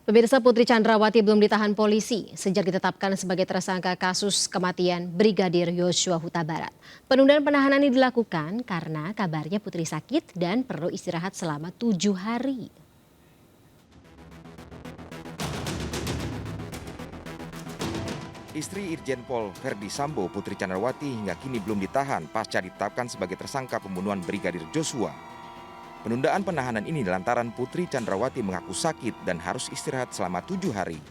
Pemirsa, Putri Chandrawati belum ditahan polisi sejak ditetapkan sebagai tersangka kasus kematian Brigadir Yosua Huta Barat. Penundaan penahanan ini dilakukan karena kabarnya Putri sakit dan perlu istirahat selama 7 hari. Istri Irjen Pol Verdi Sambo, Putri Chandrawati, hingga kini belum ditahan pasca ditetapkan sebagai tersangka pembunuhan Brigadir Joshua. Penundaan penahanan ini lantaran Putri Chandrawati mengaku sakit dan harus istirahat selama 7 hari.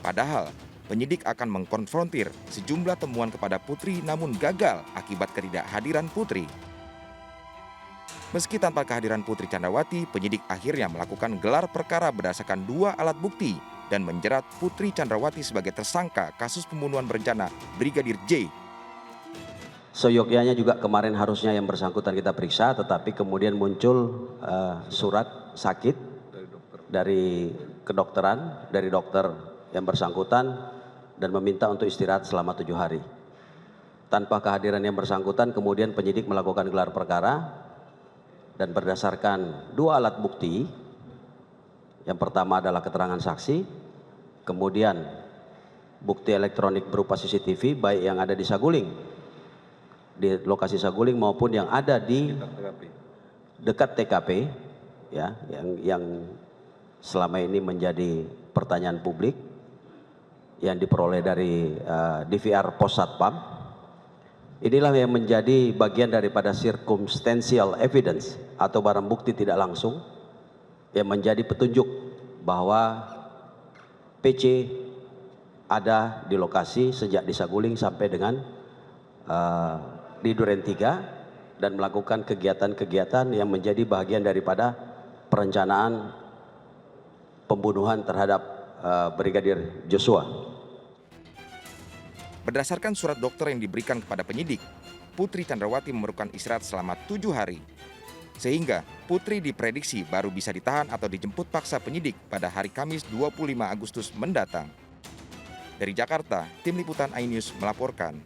Padahal, penyidik akan mengkonfrontir sejumlah temuan kepada Putri namun gagal akibat ketidakhadiran Putri. Meski tanpa kehadiran Putri Chandrawati, penyidik akhirnya melakukan gelar perkara berdasarkan 2 alat bukti dan menjerat Putri Chandrawati sebagai tersangka kasus pembunuhan berencana Brigadir J. Seyogyanya juga kemarin harusnya yang bersangkutan kita periksa, tetapi kemudian muncul surat sakit dari kedokteran, dari dokter yang bersangkutan dan meminta untuk istirahat selama 7 hari. Tanpa kehadiran yang bersangkutan, kemudian penyidik melakukan gelar perkara dan berdasarkan 2 alat bukti. Yang pertama adalah keterangan saksi, kemudian bukti elektronik berupa CCTV baik yang ada di Saguling, di lokasi Saguling maupun yang ada di dekat TKP, ya, yang selama ini menjadi pertanyaan publik yang diperoleh dari DVR Pos Satpam. Inilah yang menjadi bagian daripada circumstantial evidence atau barang bukti tidak langsung yang menjadi petunjuk bahwa PC ada di lokasi sejak di Saguling sampai dengan di Duren 3 dan melakukan kegiatan-kegiatan yang menjadi bagian daripada perencanaan pembunuhan terhadap Brigadir Joshua. Berdasarkan surat dokter yang diberikan kepada penyidik, Putri Chandrawati memerlukan istirahat selama 7 hari. Sehingga Putri diprediksi baru bisa ditahan atau dijemput paksa penyidik pada hari Kamis 25 Agustus mendatang. Dari Jakarta, Tim Liputan iNews melaporkan.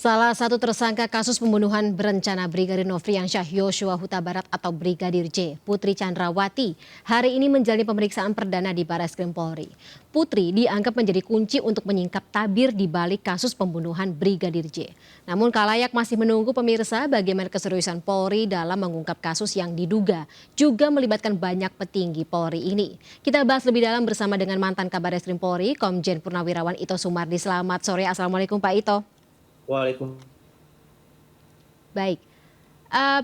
Salah satu tersangka kasus pembunuhan berencana Brigadir Nofriansyah Yosua Huta Barat atau Brigadir J, Putri Chandrawati, hari ini menjalani pemeriksaan perdana di Barreskrim Polri. Putri dianggap menjadi kunci untuk menyingkap tabir di balik kasus pembunuhan Brigadir J. Namun kalayak masih menunggu pemirsa bagaimana keseriusan Polri dalam mengungkap kasus yang diduga juga melibatkan banyak petinggi Polri ini. Kita bahas lebih dalam bersama dengan mantan Kabar Eskrim Polri, Komjen Purnawirawan Ito Sumardi. Selamat sore, Assalamualaikum Pak Ito. Waalaikumsalam. Baik,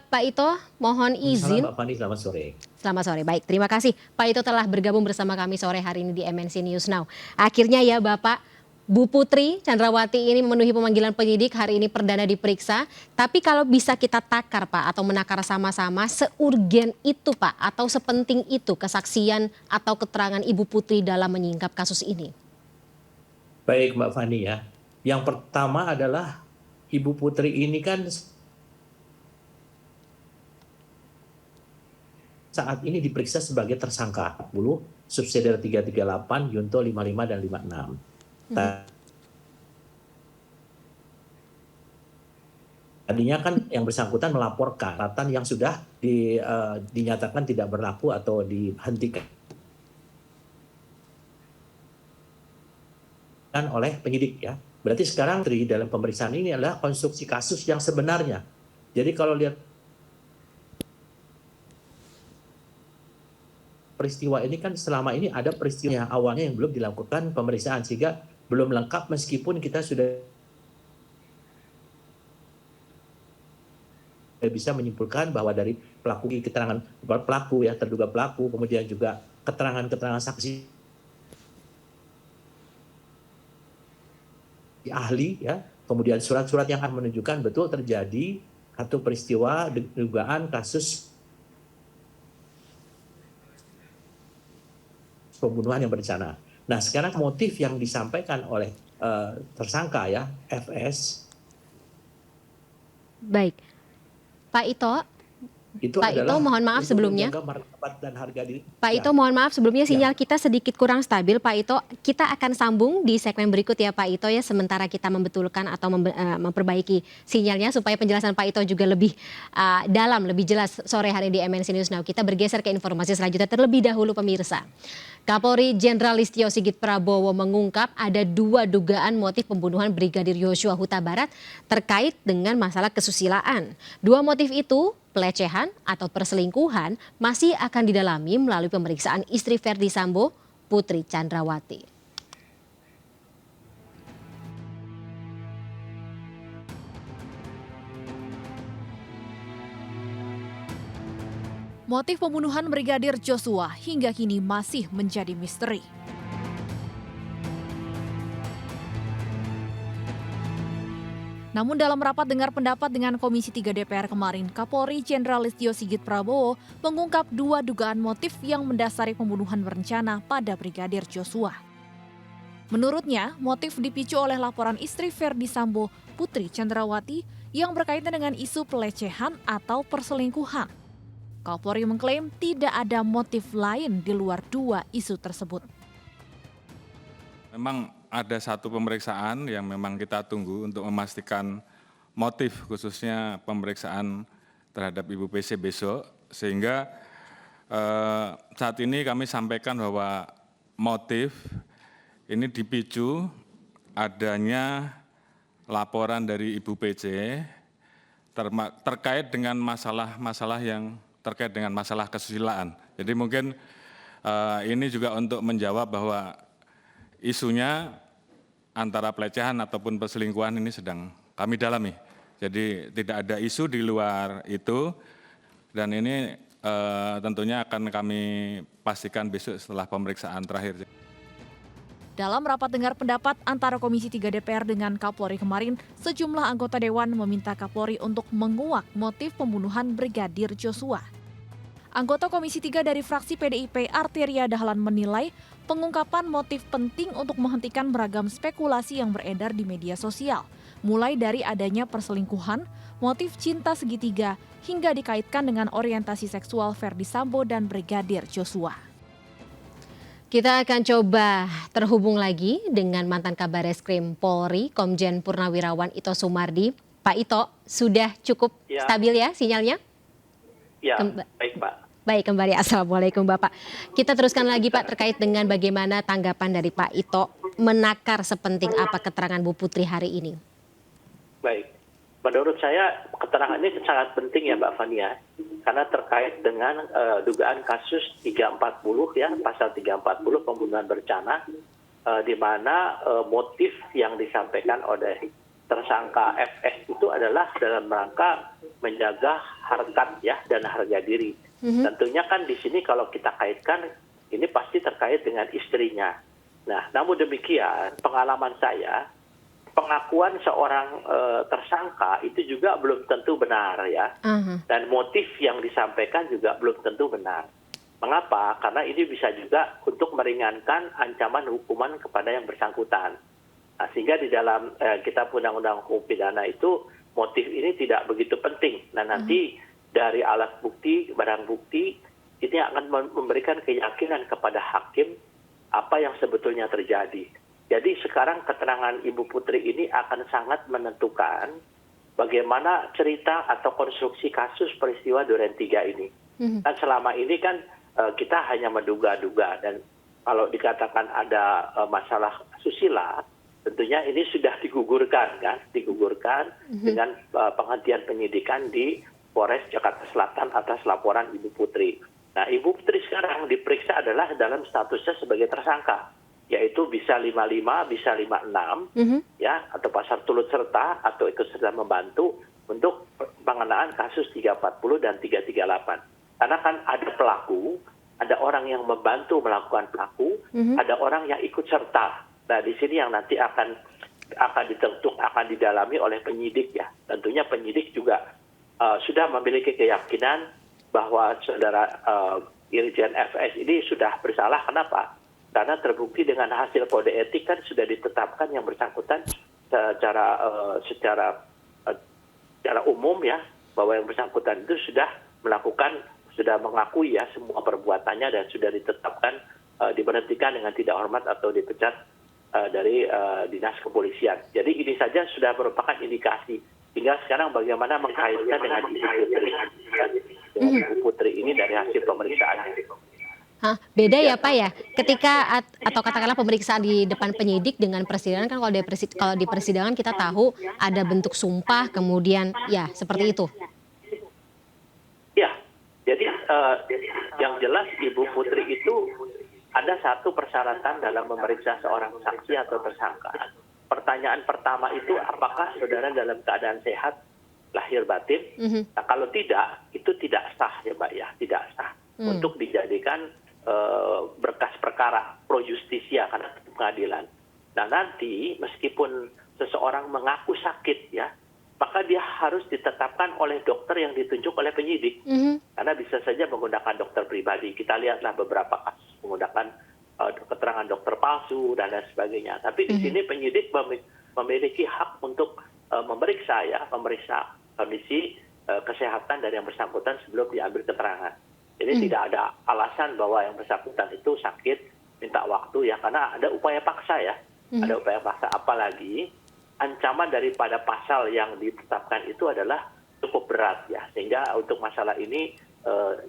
Pak Ito mohon izin. Mbak Fani, selamat sore. Selamat sore, baik, terima kasih Pak Ito telah bergabung bersama kami sore hari ini di MNC News Now. Akhirnya ya Bapak, Bu Putri Chandrawati ini memenuhi pemanggilan penyidik, hari ini perdana diperiksa. Tapi kalau bisa kita takar Pak atau menakar sama-sama, seurgen itu Pak atau sepenting itu kesaksian atau keterangan Ibu Putri dalam menyingkap kasus ini? Baik Mbak Fani ya. Yang pertama adalah Ibu Putri ini kan saat ini diperiksa sebagai tersangka 40, subsidiar 338, Yunto 55 dan 56. Tadinya kan yang bersangkutan melaporkan catatan yang sudah dinyatakan tidak berlaku atau dihentikan oleh penyidik ya. Berarti sekarang dalam pemeriksaan ini adalah konstruksi kasus yang sebenarnya. Jadi kalau lihat peristiwa ini kan selama ini ada peristiwa yang awalnya yang belum dilakukan pemeriksaan sehingga belum lengkap meskipun kita sudah bisa menyimpulkan bahwa dari pelaku, keterangan pelaku ya, terduga pelaku, kemudian juga keterangan-keterangan saksi ahli ya, kemudian surat-surat yang akan menunjukkan betul terjadi satu peristiwa dugaan kasus pembunuhan yang berencana. Nah sekarang motif yang disampaikan oleh tersangka ya FS. Baik, Pak Ito, Itu Pak Ito, adalah mohon maaf untuk sebelumnya. menjaga martabat dan harga diri. Pak Ya, Ito, mohon maaf sebelumnya ya. sinyal kita sedikit kurang stabil. Pak Ito, kita akan sambung di segmen berikut ya Pak Ito ya, sementara kita membetulkan atau memperbaiki sinyalnya supaya penjelasan Pak Ito juga lebih dalam, lebih jelas sore hari di MNC News Now. Kita bergeser ke informasi selanjutnya terlebih dahulu pemirsa. Kapolri Jenderal Listio Sigit Prabowo mengungkap ada 2 dugaan motif pembunuhan Brigadir Yosua Huta Barat terkait dengan masalah kesusilaan. 2 motif itu, pelecehan atau perselingkuhan, masih akan didalami melalui pemeriksaan istri Verdi Sambo, Putri Chandrawati. Motif pembunuhan Brigadir Joshua hingga kini masih menjadi misteri. Namun dalam rapat dengar pendapat dengan Komisi 3 DPR kemarin, Kapolri Jenderal Listio Sigit Prabowo mengungkap 2 dugaan motif yang mendasari pembunuhan berencana pada Brigadir Joshua. Menurutnya, motif dipicu oleh laporan istri Verdi Sambo, Putri Chandrawati, yang berkaitan dengan isu pelecehan atau perselingkuhan. Kapolri mengklaim tidak ada motif lain di luar 2 isu tersebut. Memang ada satu pemeriksaan yang memang kita tunggu untuk memastikan motif, khususnya pemeriksaan terhadap Ibu PC besok, sehingga saat ini kami sampaikan bahwa motif ini dipicu adanya laporan dari Ibu PC terkait dengan masalah-masalah yang terkait dengan masalah kesusilaan. Jadi mungkin ini juga untuk menjawab bahwa isunya antara pelecehan ataupun perselingkuhan ini sedang kami dalami. Jadi tidak ada isu di luar itu, dan ini tentunya akan kami pastikan besok setelah pemeriksaan terakhir. Dalam rapat dengar pendapat antara Komisi 3 DPR dengan Kapolri kemarin, sejumlah anggota Dewan meminta Kapolri untuk menguak motif pembunuhan Brigadir Joshua. Anggota Komisi 3 dari fraksi PDIP Arteria Dahlan menilai pengungkapan motif penting untuk menghentikan beragam spekulasi yang beredar di media sosial, mulai dari adanya perselingkuhan, motif cinta segitiga, hingga dikaitkan dengan orientasi seksual Verdi Sambo dan Brigadir Joshua. Kita akan coba terhubung lagi dengan mantan Kabareskrim Polri, Komjen Purnawirawan Ito Sumardi. Pak Ito, sudah cukup stabil ya sinyalnya? Ya, baik Pak. Baik, kembali. Assalamualaikum Bapak. Kita teruskan lagi Pak terkait dengan bagaimana tanggapan dari Pak Ito menakar sepenting apa keterangan Bu Putri hari ini. Baik, menurut saya keterangan ini sangat penting ya Mbak Fania, karena terkait dengan dugaan kasus 340 ya, pasal 340 pembunuhan berencana, di mana motif yang disampaikan oleh tersangka FS itu adalah dalam rangka menjaga harkat ya dan harga diri. Tentunya kan di sini kalau kita kaitkan ini pasti terkait dengan istrinya. Nah, namun demikian pengalaman saya, pengakuan seorang tersangka itu juga belum tentu benar ya. Dan motif yang disampaikan juga belum tentu benar. Mengapa? Karena ini bisa juga untuk meringankan ancaman hukuman kepada yang bersangkutan. Nah, sehingga di dalam kitab undang-undang hukum pidana itu motif ini tidak begitu penting. Nah, nanti dari alat bukti, barang bukti, ini akan memberikan keyakinan kepada hakim apa yang sebetulnya terjadi. Jadi sekarang keterangan Ibu Putri ini akan sangat menentukan bagaimana cerita atau konstruksi kasus peristiwa Duren 3 ini. Dan selama ini kan kita hanya menduga-duga, dan kalau dikatakan ada masalah susila, tentunya ini sudah digugurkan kan, dengan penghentian penyidikan di Polres Jakarta Selatan atas laporan Ibu Putri. Nah, Ibu Putri sekarang diperiksa adalah dalam statusnya sebagai tersangka, yaitu bisa 55, bisa 56, ya, atau pasal turut serta atau ikut serta membantu untuk pengenaan kasus 340 dan 338. Karena kan ada pelaku, ada orang yang membantu melakukan pelaku, ada orang yang ikut serta. Nah, di sini yang nanti akan didalami oleh penyidik ya. Tentunya penyidik juga sudah memiliki keyakinan bahwa saudara Irjen FS ini sudah bersalah. Kenapa? Karena terbukti dengan hasil kode etik kan sudah ditetapkan yang bersangkutan secara umum ya, bahwa yang bersangkutan itu sudah sudah mengakui ya semua perbuatannya dan sudah ditetapkan diberhentikan dengan tidak hormat atau dipecat dari dinas kepolisian. Jadi ini saja sudah merupakan indikasi. Tinggal sekarang bagaimana mengkaitkan dengan Ibu Putri ini dari hasil pemeriksaan. Beda ya Pak ya, ketika atau katakanlah pemeriksaan di depan penyidik dengan persidangan kan kalau di persidangan kita tahu ada bentuk sumpah kemudian ya seperti itu. Ya, jadi yang jelas Ibu Putri itu ada satu persyaratan dalam memeriksa seorang saksi atau tersangka. Pertanyaan pertama itu apakah saudara dalam keadaan sehat lahir batin? Nah, kalau tidak, itu tidak sah ya Mbak ya, tidak sah untuk dijadikan berkas perkara pro justisia karena pengadilan. Nah nanti meskipun seseorang mengaku sakit ya, maka dia harus ditetapkan oleh dokter yang ditunjuk oleh penyidik. Karena bisa saja menggunakan dokter pribadi. Kita lihatlah beberapa kasus menggunakan keterangan dokter palsu dan lain sebagainya. Tapi di sini penyidik memiliki hak untuk memeriksa kondisi kesehatan dari yang bersangkutan sebelum diambil keterangan. Jadi tidak ada alasan bahwa yang bersangkutan itu sakit, minta waktu ya, karena ada upaya paksa ya. Ada upaya paksa, apalagi ancaman daripada pasal yang ditetapkan itu adalah cukup berat ya. Sehingga untuk masalah ini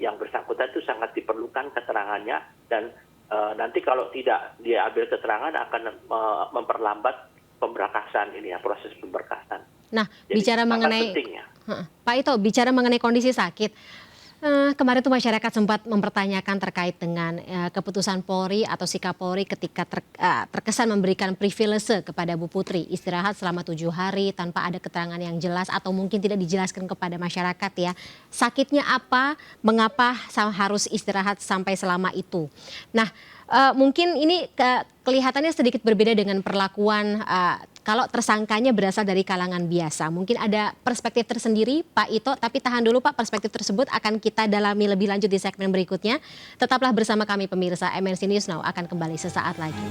yang bersangkutan itu sangat diperlukan keterangannya dan nanti kalau tidak diambil keterangan akan memperlambat pemberkasan ini ya, proses pemberkasan. Nah, jadi, bicara mengenai penting, ya. Pak Ito, bicara mengenai kondisi sakit. Kemarin tuh masyarakat sempat mempertanyakan terkait dengan keputusan Polri atau sikap Polri ketika terkesan memberikan privilege kepada Bu Putri istirahat selama 7 hari tanpa ada keterangan yang jelas atau mungkin tidak dijelaskan kepada masyarakat ya. Sakitnya apa, mengapa harus istirahat sampai selama itu. Nah mungkin ini kelihatannya sedikit berbeda dengan perlakuan kalau tersangkanya berasal dari kalangan biasa. Mungkin ada perspektif tersendiri Pak Ito, tapi tahan dulu Pak, perspektif tersebut akan kita dalami lebih lanjut di segmen berikutnya. Tetaplah bersama kami pemirsa, MNC News Now akan kembali sesaat lagi.